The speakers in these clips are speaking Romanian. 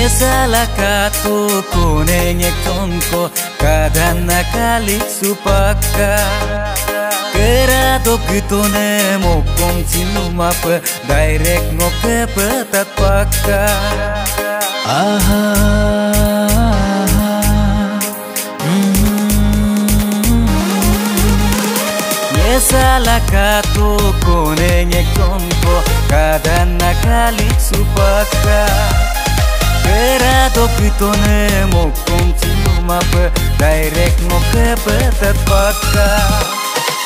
salah katu kunenge tonko kadana kalik supaka kerado kitone mokong silumapa direct ngoke petat paka aha salah katu kunenge tonko kadana kalik supaka kerado kitone mokong silumapa direct ngoke petat paka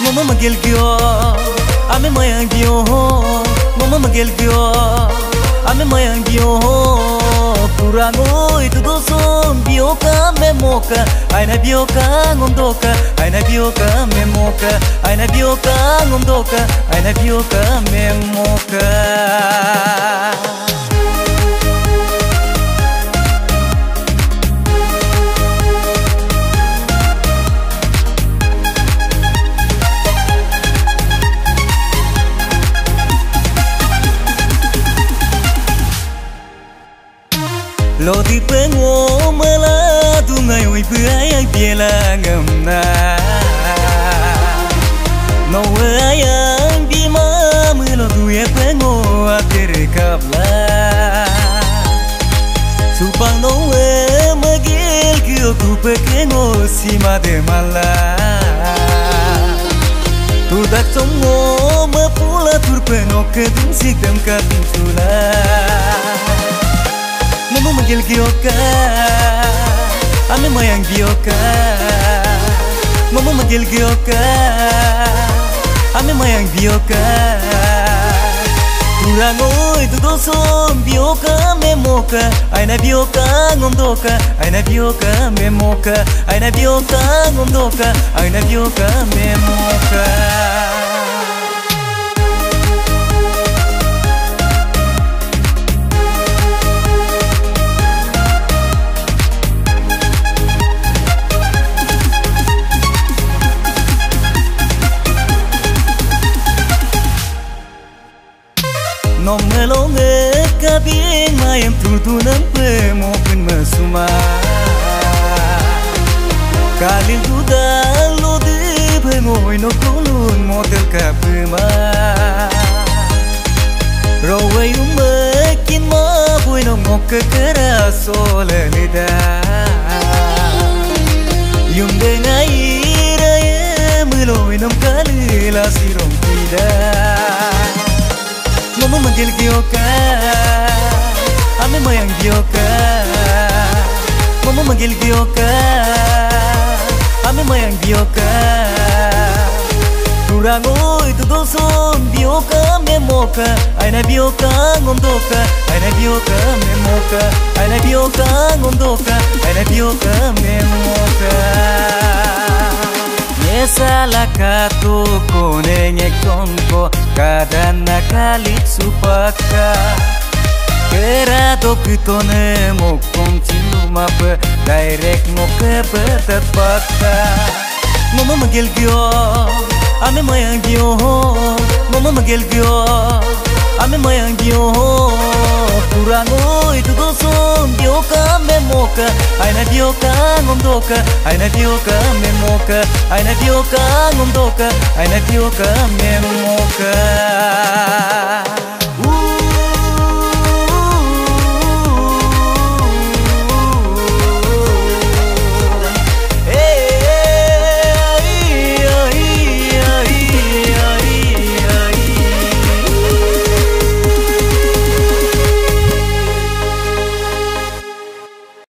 Mama manggil gyo, ame mayang gyo. Mama manggil gyo, ame mayang gyo. Purango itu dosom bioka memoka, aina bioka ngondoka, aina bioka memoka, aina bioka ngondoka, aina bioka memoka. Lo di pengo maladu ngai oi buai biela ngamna no ayang di mamu lo duye pengo atere kabla supang no magil kyo kupe kengo sima de mala tu dak songo mapula turpeno kedum sikam katin sula Mama manggil gyoka, ame mayang gyoka. Mama manggil gyoka, ame mayang gyoka. Purango itu dosom bioka memoka, aina bioka ngondoka, aina bioka memoka, aina bioka ngondoka, aina bioka memoka. No melonge kabing mayam tutu nampe mokun masuma Kalil duda lo de pengoy no kulun motel kapema Rawai umakin ma boy no mokka kera solalida Yung dengai raya meloy nam kalila sirong tidak Mama manggil gyoka, ame mayang gyoka. Mama manggil gyoka, ame mayang gyoka. Purango itu dosom bioka memoka, aina bioka ngondoka, aina bioka memoka, aina bioka ngondoka, aina bioka memoka. Salah katu kunenge tonko kadana kalik supaka kerado kitone mokong silumapa direct ngoke petat paka Mama manggil gyo, ame mayang gyo. Mama manggil gyo, ame mayang gyo. Purango itu dosom bioka memoka, aina bioka ngondoka, aina bioka memoka, aina bioka ngondoka, aina bioka memoka.